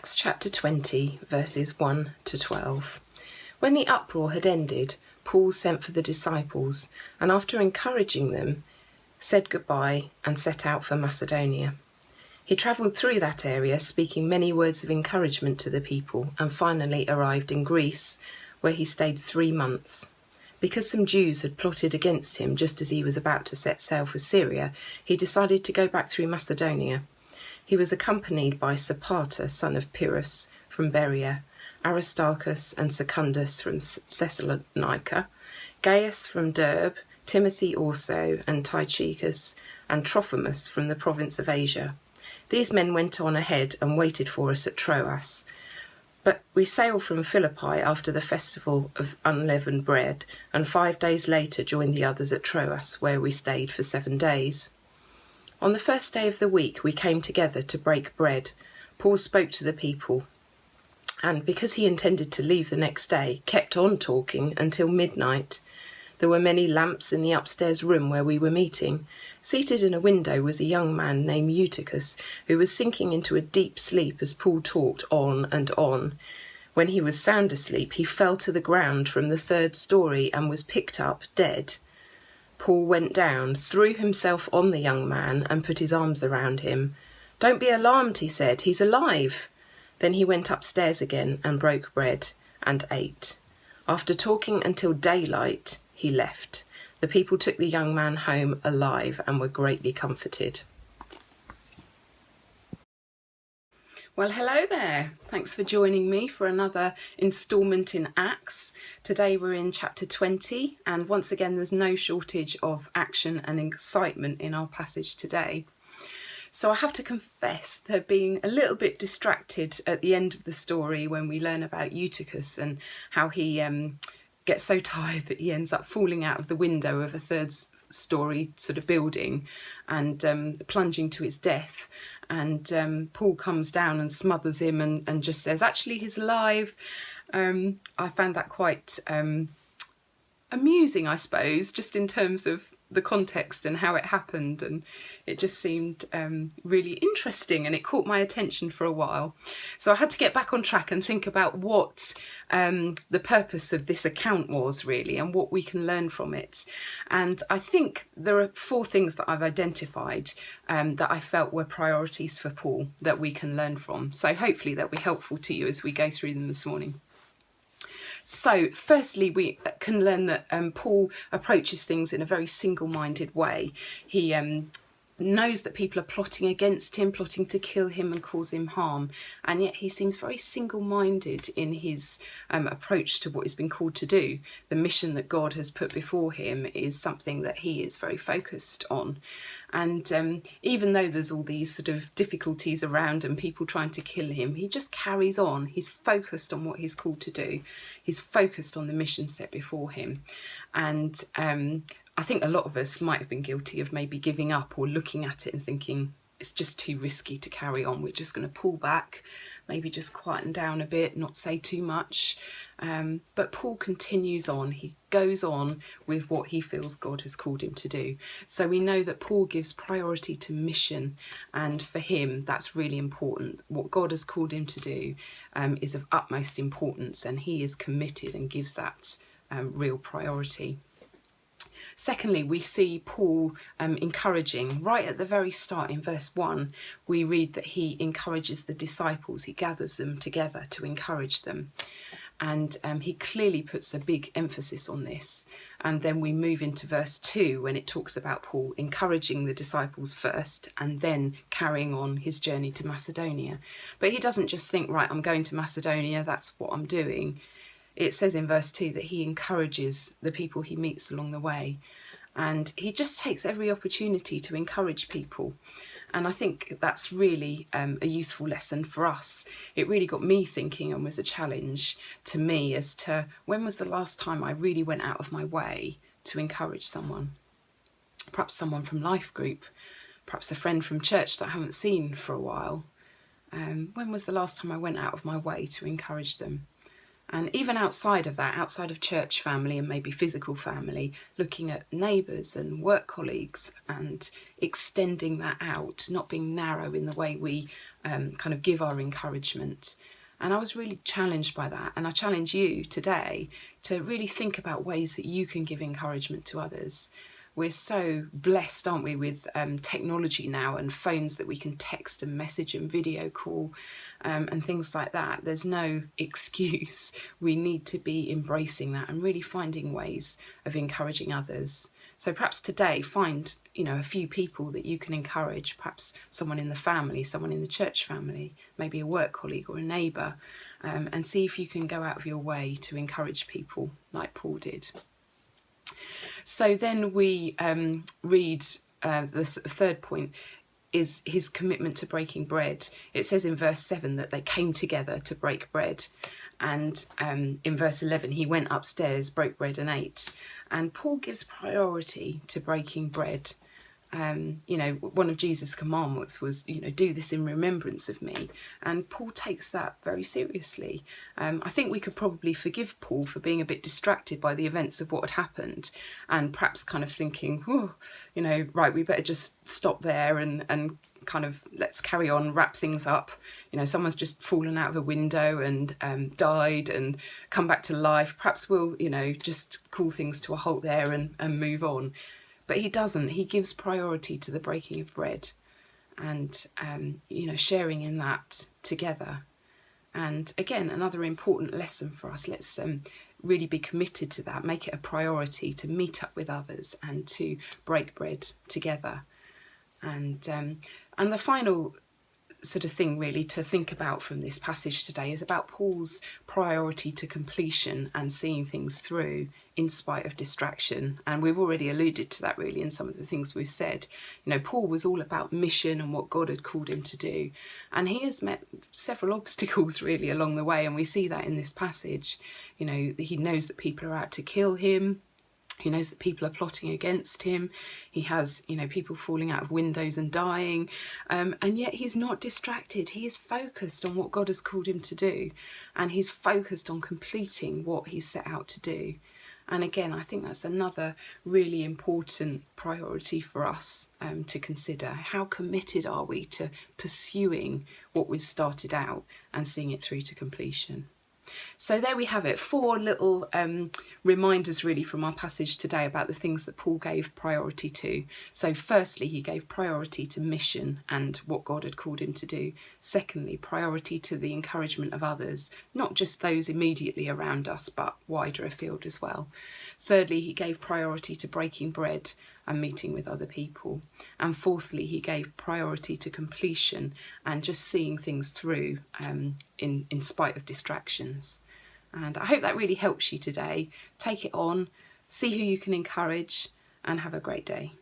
Acts chapter 20, verses 1 to 12. When the uproar had ended, Paul sent for the disciples, and after encouraging them, said goodbye and set out for Macedonia. He travelled through that area, speaking many words of encouragement to the people, and finally arrived in Greece, where he stayed 3 months. Because some Jews had plotted against him just as he was about to set sail for Syria, he decided to go back through Macedonia. He was accompanied by Sopater, son of Pyrrhus, from Berea, Aristarchus and Secundus from Thessalonica, Gaius from Derbe, Timothy also, and Tychicus, and Trophimus from the province of Asia. These men went on ahead and waited for us at Troas. But we sailed from Philippi after the festival of unleavened bread, and 5 days later joined the others at Troas, where we stayed for 7 days. On the first day of the week, we came together to break bread. Paul spoke to the people, and because he intended to leave the next day, kept on talking until midnight. There were many lamps in the upstairs room where we were meeting. Seated in a window was a young man named Eutychus, who was sinking into a deep sleep as Paul talked on and on. When he was sound asleep, he fell to the ground from the 3rd story and was picked up dead. Paul went down, threw himself on the young man and put his arms around him. "Don't be alarmed," he said, "he's alive." Then he went upstairs again and broke bread and ate. After talking until daylight, he left. The people took the young man home alive and were greatly comforted. Well, hello there. Thanks for joining me for another instalment in Acts. Today we're in chapter 20, and once again there's no shortage of action and excitement in our passage today. So I have to confess to being a little bit distracted at the end of the story when we learn about Eutychus and how he gets so tired that he ends up falling out of the window of a 3rd story sort of building and plunging to his death. And Paul comes down and smothers him and just says, actually, he's alive. I found that quite amusing, I suppose, just in terms of the context and how it happened, and it just seemed really interesting, and it caught my attention for a while. So I had to get back on track and think about what the purpose of this account was really, and what we can learn from it. And I think there are 4 things that I've identified that I felt were priorities for Paul that we can learn from. So hopefully they'll be helpful to you as we go through them this morning. So firstly, we can learn that Paul approaches things in a very single-minded way. He knows that people are plotting against him, plotting to kill him and cause him harm, and yet he seems very single-minded in his approach to what he's been called to do. The mission that God has put before him is something that he is very focused on. And even though there's all these sort of difficulties around and people trying to kill him, he just carries on. He's focused on what he's called to do. He's focused on the mission set before him. And I think a lot of us might have been guilty of maybe giving up or looking at it and thinking it's just too risky to carry on. We're just going to pull back, maybe just quieten down a bit, not say too much. But Paul continues on. He goes on with what he feels God has called him to do. So we know that Paul gives priority to mission, and for him that's really important. What God has called him to do is of utmost importance, and he is committed and gives that real priority. Secondly, we see Paul encouraging. Right at the very start in verse 1, we read that he encourages the disciples. He gathers them together to encourage them. And he clearly puts a big emphasis on this. And then we move into verse 2 when it talks about Paul encouraging the disciples first and then carrying on his journey to Macedonia. But he doesn't just think, right, I'm going to Macedonia, that's what I'm doing. It says in verse 2 that he encourages the people he meets along the way. And he just takes every opportunity to encourage people. And I think that's really a useful lesson for us. It really got me thinking and was a challenge to me as to when was the last time I really went out of my way to encourage someone. Perhaps someone from life group, perhaps a friend from church that I haven't seen for a while. When was the last time I went out of my way to encourage them? And even outside of that, outside of church family and maybe physical family, looking at neighbours and work colleagues and extending that out, not being narrow in the way we kind of give our encouragement. And I was really challenged by that. And I challenge you today to really think about ways that you can give encouragement to others. We're so blessed, aren't we, with technology now and phones that we can text and message and video call and things like that. There's no excuse. We need to be embracing that and really finding ways of encouraging others. So perhaps today find, a few people that you can encourage, perhaps someone in the family, someone in the church family, maybe a work colleague or a neighbour, and see if you can go out of your way to encourage people like Paul did. So then we read the third point is his commitment to breaking bread. It says in verse 7 that they came together to break bread. And in verse 11, he went upstairs, broke bread and ate. And Paul gives priority to breaking bread. One of Jesus' commandments was, do this in remembrance of me. And Paul takes that very seriously. I think we could probably forgive Paul for being a bit distracted by the events of what had happened and perhaps kind of thinking, right, we better just stop there and kind of let's carry on, wrap things up. Someone's just fallen out of a window and died and come back to life. Perhaps we'll, just call things to a halt there and move on. But he doesn't. He gives priority to the breaking of bread and, sharing in that together. And again, another important lesson for us. Let's really be committed to that. Make it a priority to meet up with others and to break bread together. And the final sort of thing really to think about from this passage today is about Paul's priority to completion and seeing things through in spite of distraction. And we've already alluded to that really in some of the things we've said. Paul was all about mission and what God had called him to do. And he has met several obstacles really along the way. And we see that in this passage. He knows that people are out to kill him. He knows that people are plotting against him. He has, people falling out of windows and dying. And yet he's not distracted. He is focused on what God has called him to do. And he's focused on completing what he's set out to do. And again, I think that's another really important priority for us to consider. How committed are we to pursuing what we've started out and seeing it through to completion? So there we have it, 4 little reminders really from our passage today about the things that Paul gave priority to. So firstly, he gave priority to mission and what God had called him to do. Secondly, priority to the encouragement of others, not just those immediately around us, but wider afield as well. Thirdly, he gave priority to breaking bread and meeting with other people. And fourthly, he gave priority to completion and just seeing things through in spite of distractions. And I hope that really helps you today. Take it on, see who you can encourage, and have a great day.